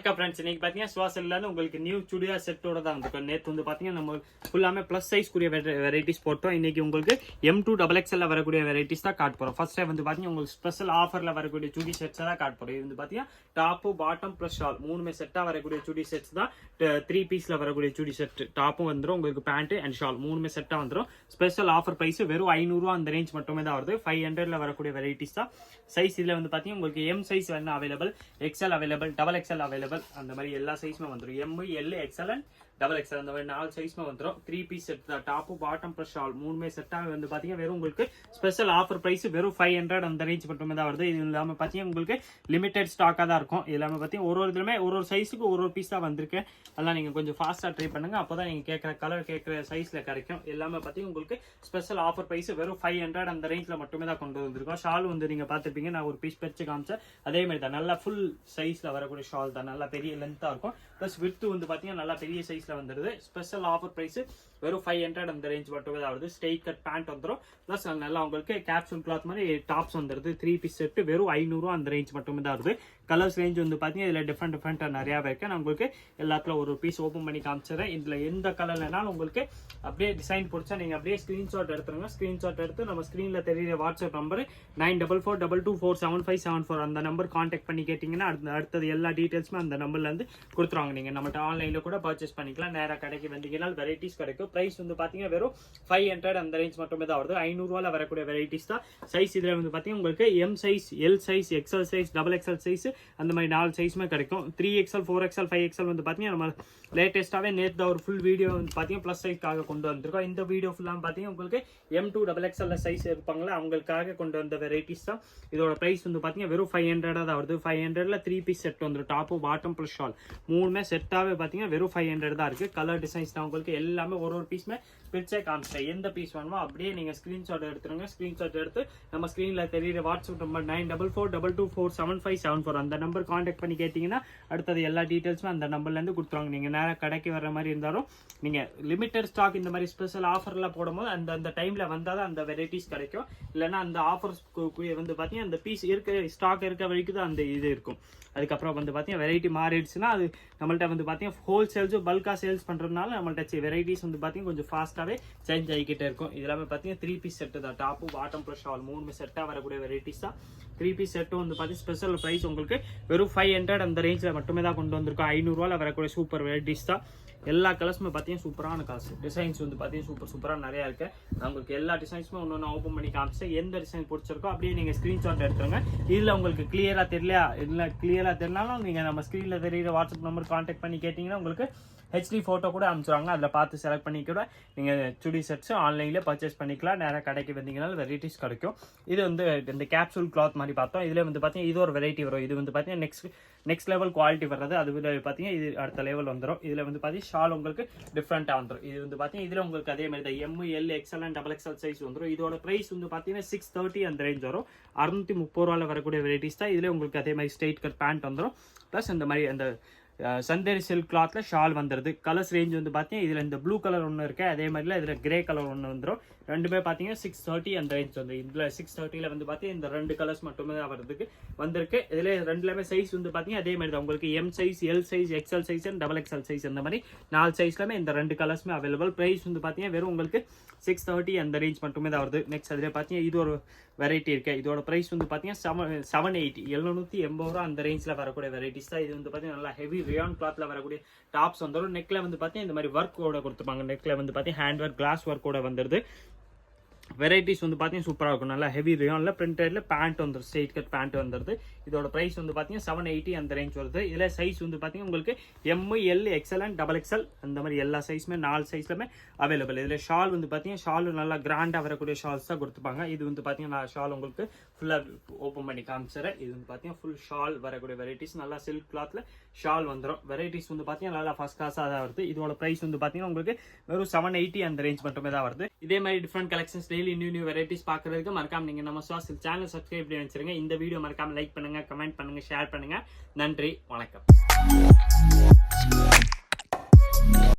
வணக்கம் ஃப்ரெண்ட்ஸ், இன்னைக்கு பார்த்தீங்கன்னா சுவாசல்ல உங்களுக்கு நியூ சுடியா செட்டோட தான் இருக்கும். நேற்று வந்து பார்த்தீங்கன்னா நம்ம ஃபுல்லாமே ப்ளஸ் சைஸ் கூடிய வெரைட்டிஸ் போட்டோம். இன்னைக்கு உங்களுக்கு M2XXL வரக்கூடிய வெரைட்டிஸ் தான் காட்ட போகிறோம். ஃபர்ஸ்ட் டைம் வந்து பார்த்தீங்கன்னா உங்களுக்கு ஸ்பெஷல் ஆஃபரில் வரக்கூடிய சுடி செட்ஸ் தான் காட்ட போகிறோம். இது வந்து பார்த்தீங்கன்னா டாப்பு பாட்டம் ப்ளஸ் ஷால் மூணுமே செட்டாக வரக்கூடிய சுடி செட்ஸ் தான். 3 பீஸில் வரக்கூடிய சுடி செட் டாப்பும் வந்துடும், உங்களுக்கு பேண்ட் அண்ட் ஷால் மூணுமே செட்டாக வந்துடும். ஸ்பெஷல் ஆஃபர் ப்ரைஸ் வெறும் 500 அந்த ரேஞ்ச் மட்டுமே தான் வருது. 500ல் வரக்கூடிய வெரைட்டிஸ் தான். சைஸ் இதில் வந்து பார்த்தீங்கன்னா உங்களுக்கு M சைஸ் வேணும் available, XL available, XXL available, அந்த மாதிரி எல்லா சைஸுமே வந்துடும். M, L, XL and XXL அந்த மாதிரி 4 சைஸ்மே வந்துடும். 3 பீஸ் செட் தான். டாப்பு பாட்டம் ப்ளஸ் ஷால் மூணுமே செட்டாக வந்து பார்த்தீங்கன்னா வெறும் உங்களுக்கு ஸ்பெஷல் ஆஃபர் ப்ரைஸ் வெறும் 500 அந்த ரேஞ்ச் மட்டுமே தான் வருது. இது இல்லாமல் பார்த்தீங்கன்னா உங்களுக்கு லிமிடெட் ஸ்டாக்காக தான் இருக்கும். இது இல்லாமல் பார்த்தீங்கன்னா ஒரு இதுலையுமே ஒரு சைஸுக்கு ஒரு பீஸ் தான் வந்திருக்கு. அதெல்லாம் நீங்கள் கொஞ்சம் ஃபாஸ்ட்டாக ட்ரை பண்ணுங்க, அப்போ தான் நீங்கள் கேட்குற கலர் கேட்குற சைஸில் கிடைக்கும். எல்லாமே பார்த்தீங்கன்னா உங்களுக்கு ஸ்பெஷல் ஆஃபர் ப்ரைஸ் வெறும் 500 அந்த ரேஞ்சில் மட்டுமே தான் கொண்டு வந்திருக்கோம். ஷால் வந்து நீங்கள் பார்த்துருப்பீங்க, நான் ஒரு பீஸ் பிரிச்சு காமிச்சேன். அதே மாதிரி தான் நல்லா ஃபுல் சைஸில் வரக்கூடிய ஷால் தான். நல்லா பெரிய லென்த்தாக இருக்கும். ப்ளஸ் வித்து வந்து பார்த்தீங்கன்னா நல்லா பெரிய சைஸில் வந்துடுது. ஸ்பெஷல் ஆஃபர் பிரைஸ் வெறும் 500 அந்த ரேஞ்ச் மட்டுமே தான் வருது. ஸ்ட்ரெயிட் கட் பேண்ட் வந்துடும். ப்ளஸ் நல்லா உங்களுக்கு கேப்சூல் கிளாத் மாதிரி டாப்ஸ் வந்துடுது. 3 பீஸ் செட்டு வெறும் 500 அந்த ரேஞ்ச் மட்டுமே தான் வருது. கலர்ஸ் ரேஞ்ச் வந்து பார்த்தீங்கன்னா இதில் டிஃப்ரெண்டாக நிறையாவே இருக்கு. நான் உங்களுக்கு எல்லாத்துல ஒரு பீஸ் ஓப்பன் பண்ணி காமிச்சிடறேன். இதில் எந்த கலர்லனாலும் உங்களுக்கு அப்படியே டிசைன் பிடிச்சா நீங்கள் அப்படியே ஸ்க்ரீன்ஷாட் எடுத்துருங்க. ஸ்க்ரீன்ஷாட் எடுத்து நம்ம ஸ்க்ரீனில் தெரியுற வாட்ஸ்அப் நம்பர் 9442247574 அந்த நம்பர் கான்டாக்ட் பண்ணி கேட்டிங்கன்னா அடுத்தது எல்லா டீட்டெயில்ஸுமே அந்த நம்பர்லேருந்து கொடுத்துருவாங்க. நீங்கள் நம்மகிட்ட ஆன்லைனில் கூட பர்ச்சேஸ் பண்ணிக்கலாம். நேராக கடைக்கு வந்தீங்கன்னா வெரைட்டிஸ் கிடைக்கும். பிரைஸ் வந்து பார்த்தீங்கன்னா வெறும் 500 அந்த ரேஞ்ச் மட்டுமே தான் வருது. 500 வரக்கூடிய வெரைட்டிஸ் தான். சைஸ் இதில் வந்து பார்த்தீங்கன்னா உங்களுக்கு M size, L size, XL size, XXL size அந்த மாதிரி 4 சைஸுமே கிடைக்கும். 3XL, 4XL, 5XL வந்து பார்த்தீங்கன்னா நம்ம லேட்டஸ்ட்டாகவே நேற்று ஒரு ஃபுல் வீடியோ வந்து பார்த்தீங்கன்னா ப்ளஸ் சைஸ்க்காக கொண்டு வந்திருக்கோம். இந்த வீடியோ ஃபுல்லாக பார்த்தீங்கன்னா உங்களுக்கு M2XXL சைஸ் இருப்பாங்களா அவங்களுக்காக கொண்டு வந்த வெரைட்டிஸ் தான். இதோட ப்ரைஸ் வந்து பார்த்தீங்கன்னா வெறும் 500 தான் வருது. 500ல் 3 பீஸ் செட் வந்துடும். டாப்பு பாட்டம் ப்ளஸ் ஷால் மூணுமே செட்டாகவே பார்த்தீங்கன்னா வெறும் 500 தான் இருக்குது. கலர் டிசைன்ஸ் தான் உங்களுக்கு எல்லாமே ஒரு பீஸ்மே பிரிச்சே காமிச்சிட்டேன். எந்த பீஸ் வேணுமோ அப்படியே நீங்கள் ஸ்க்ரீன்ஷாட் எடுத்துருங்க. ஸ்க்ரீன்ஷாட் எடுத்து நம்ம ஸ்க்ரீனில் தெரியுற வாட்ஸ்அப் நம்பர் 9442247574 அந்த நம்பர் கான்டாக்ட் பண்ணி கேட்டிங்கன்னா அடுத்தது எல்லா டீட்டெயில்ஸும் அந்த நம்பர்லேருந்து கொடுத்துருவாங்க. நீங்கள் நேராக கடைக்கு வர மாதிரி இருந்தாலும் நீங்கள் லிமிட்டட் ஸ்டாக் இந்த மாதிரி ஸ்பெஷல் ஆஃபர்லாம் போடும்போது அந்த டைமில் வந்தால் தான் அந்த வெரைட்டிஸ் கிடைக்கும். இல்லைன்னா அந்த ஆஃபர்ஸ் வந்து பார்த்தீங்கன்னா அந்த பீஸ் இருக்க ஸ்டாக் இருக்க வரைக்கும் தான் அந்த இது இருக்கும். அதுக்கப்புறம் வந்து பார்த்தீங்கன்னா வெரைட்டி மாறிடுச்சுன்னா அது நம்மள்ட்ட வந்து பார்த்தீங்கன்னா ஹோல்சேல்ஸும் பல்காக சேல்ஸ் பண்ணுறதுனால நம்மள்ட்ட வெரைட்டிஸ் வந்து பார்த்தீங்கன்னா கொஞ்சம் ஃபாஸ்ட்டாகவே சேஞ்ச் ஆகிக்கிட்டே இருக்கும். இதெல்லாமே பார்த்தீங்கன்னா 3 பீஸ் செட்டு தான். டாப்பு பாட்டம் ப்ளஸ் ஷால் மூணுமே செட்டாக வரக்கூடிய வெரைட்டிஸ் தான். 3 பீஸ் செட்டும் வந்து பார்த்தீங்கன்னா ஸ்பெஷல் ப்ரைஸ் உங்களுக்கு வெறும் 500 அந்த ரேஞ்சில் மட்டுமே தான் கொண்டு வந்திருக்கோம். 500 வரக்கூடிய சூப்பர் வெரைட்டிஸ் தான். எல்லா கலர்ஸுமே பார்த்தீங்கன்னா சூப்பரான கலர்ஸ். டிசைன்ஸ் வந்து பார்த்தீங்கன்னா சூப்பராக நிறையா இருக்குது. உங்களுக்கு எல்லா டிசைன்ஸுமே ஒன்று ஓப்பன் பண்ணி காமிச்சு எந்த டிசைன் பிடிச்சிருக்கோ அப்படியே நீங்கள் ஸ்க்ரீன்ஷாட் எடுத்துருங்க. இதில் உங்களுக்கு கிளியராக தெரியலையா, இல்லை கிளியராக தெரியலாலும் நீங்கள் நம்ம ஸ்க்ரீனில் தெரியுற வாட்ஸ்அப் நம்பர் கான்டாக்ட் பண்ணி கேட்டிங்கன்னா உங்களுக்கு HD ஃபோட்டோ கூட அனுப்பிச்சுவாங்க. அதில் பார்த்து செலக்ட் பண்ணி கூட நீங்கள் சுடி செட்ஸ் ஆன்லைனில் பர்ச்சேஸ் பண்ணிக்கலாம். நேராக கடைக்கு வந்தீங்கன்னா வெரைட்டிஸ் கிடைக்கும். இது வந்து இந்த கேப்சூல் கிளாத் மாதிரி பார்த்தோம். இதில் வந்து பார்த்தீங்கன்னா இது ஒரு வெரைட்டி வரும். இது வந்து பார்த்தீங்கன்னா நெக்ஸ்ட் லெவல் குவாலிட்டி வர்றது. அது பார்த்தீங்கன்னா இது அடுத்த லெவல் வந்துடும். இதில் வந்து பார்த்தீங்கன்னா ஷால் உங்களுக்கு டிஃப்ரெண்ட்டாக வந்துடும். இது வந்து பார்த்தீங்கன்னா இதில் உங்களுக்கு அதே மாதிரி தான் M, L, XL and XXL size வந்துடும். இதோட ப்ரைஸ் வந்து பார்த்தீங்கன்னா 630 அந்த ரேஞ்ச் வரும். 630 வரக்கூடிய வெரைட்டிஸ் தான். இதில் உங்களுக்கு அதே மாதிரி ஸ்ட்ரெயிட் கட் பேண்ட் வந்துடும். ப்ளஸ் இந்த மாதிரி அந்த சந்தேரி சில்க் கிளாத்ல ஷால் வந்துடுது. கலர்ஸ் ரேஞ்ச் வந்து பார்த்தீங்கன்னா இதில் இந்த ப்ளூ கலர் ஒன்று இருக்குது, அதே மாதிரில இதில் கிரே கலர் ஒன்று வந்துடும். ரெண்டுமே பார்த்தீங்கன்னா 630 அந்த ரேஞ்ச் வந்து. இதில் 630ல் வந்து பார்த்தீங்கன்னா இந்த 2 கலர்ஸ் மட்டுமே தான் வரதுக்கு வந்திருக்கு. இதில் ரெண்டுலேயுமே சைஸ் வந்து பார்த்தீங்கன்னா அதே மாதிரி தான். உங்களுக்கு M size, L size, XL size and XXL size அந்த மாதிரி 4 சைஸ்லுமே இந்த 2 கலர்ஸுமே அவைலபிள். ப்ரைஸ் வந்து பார்த்தீங்கன்னா வெறும் உங்களுக்கு 630 அந்த ரேஞ்ச் மட்டுமே தான் வருது. நெக்ஸ்ட் அதில் பார்த்தீங்கன்னா இது ஒரு வெரைட்டி இருக்கு. இதோட ப்ரைஸ் வந்து பார்த்தீங்கன்னா 780 780 அந்த ரேஞ்சில் வரக்கூடிய வெரைட்டிஸ் தான். இது வந்து பார்த்தீங்கன்னா நல்லா ஹெவி ரியான் கிளாத்ல வரக்கூடிய டாப்ஸ் வந்துடும். நெக்ல வந்து பார்த்தீங்கன்னா இந்த மாதிரி ஒர்க்கோட கொடுத்துருப்பாங்க. நெக்ல வந்து பார்த்தீங்கன்னா ஹேண்ட் ஒர்க், கிளாஸ் ஒர்க்கோட வந்துடுது. வெரைட்டிஸ் வந்து பார்த்தீங்கன்னா சூப்பராக இருக்கும். நல்லா ஹெவி ரியானில் பிரிண்டட்ல பேண்ட் வந்துடும். ஸ்ட்ரெயிட் கட் பேண்ட் வந்துடுது. இதோட ப்ரைஸ் வந்து பார்த்தீங்கன்னா 780 அந்த ரேஞ்ச் வருது. இதில் சைஸ் வந்து பார்த்தீங்கன்னா உங்களுக்கு M, L, XL and XXL அந்த மாதிரி எல்லா சைஸுமே 4 சைஸ்லுமே அவைலபிள். இதில் ஷால் வந்து பார்த்தீங்கன்னா ஷால் நல்லா கிராண்டாக வரக்கூடிய ஷால்ஸ் தான் கொடுத்துப்பாங்க. இது வந்து பார்த்தீங்கன்னா நான் ஷால் உங்களுக்கு ஃபுல்லாக ஓப்பன் பண்ணி காமிச்சிடறேன். இது வந்து பார்த்தீங்கன்னா ஃபுல் ஷால் வரக்கூடிய வெரைட்டிஸ். நல்லா சில்க் கிளாத்ல ஷால் வந்துடும். வெரைட்டிஸ் வந்து பார்த்தீங்கன்னா நல்லா ஃபர்ஸ்ட் கிளாஸாக தான் வருது. இதோட ப்ரைஸ் வந்து பார்த்தீங்கன்னா உங்களுக்கு வெறும் 780 அந்த ரேஞ்ச் மட்டுமே தான் வருது. இதே மாதிரி different collections daily new varieties பார்க்கறதுக்கு மறக்காம நீங்க நம்ம சுவாசல் சேனல் சப்ஸ்கிரைப் பண்ணி வச்சிருங்க. இந்த வீடியோ மறக்காம லைக் பண்ணுங்க, கமெண்ட் பண்ணுங்க, ஷேர் பண்ணுங்க. நன்றி, வணக்கம்.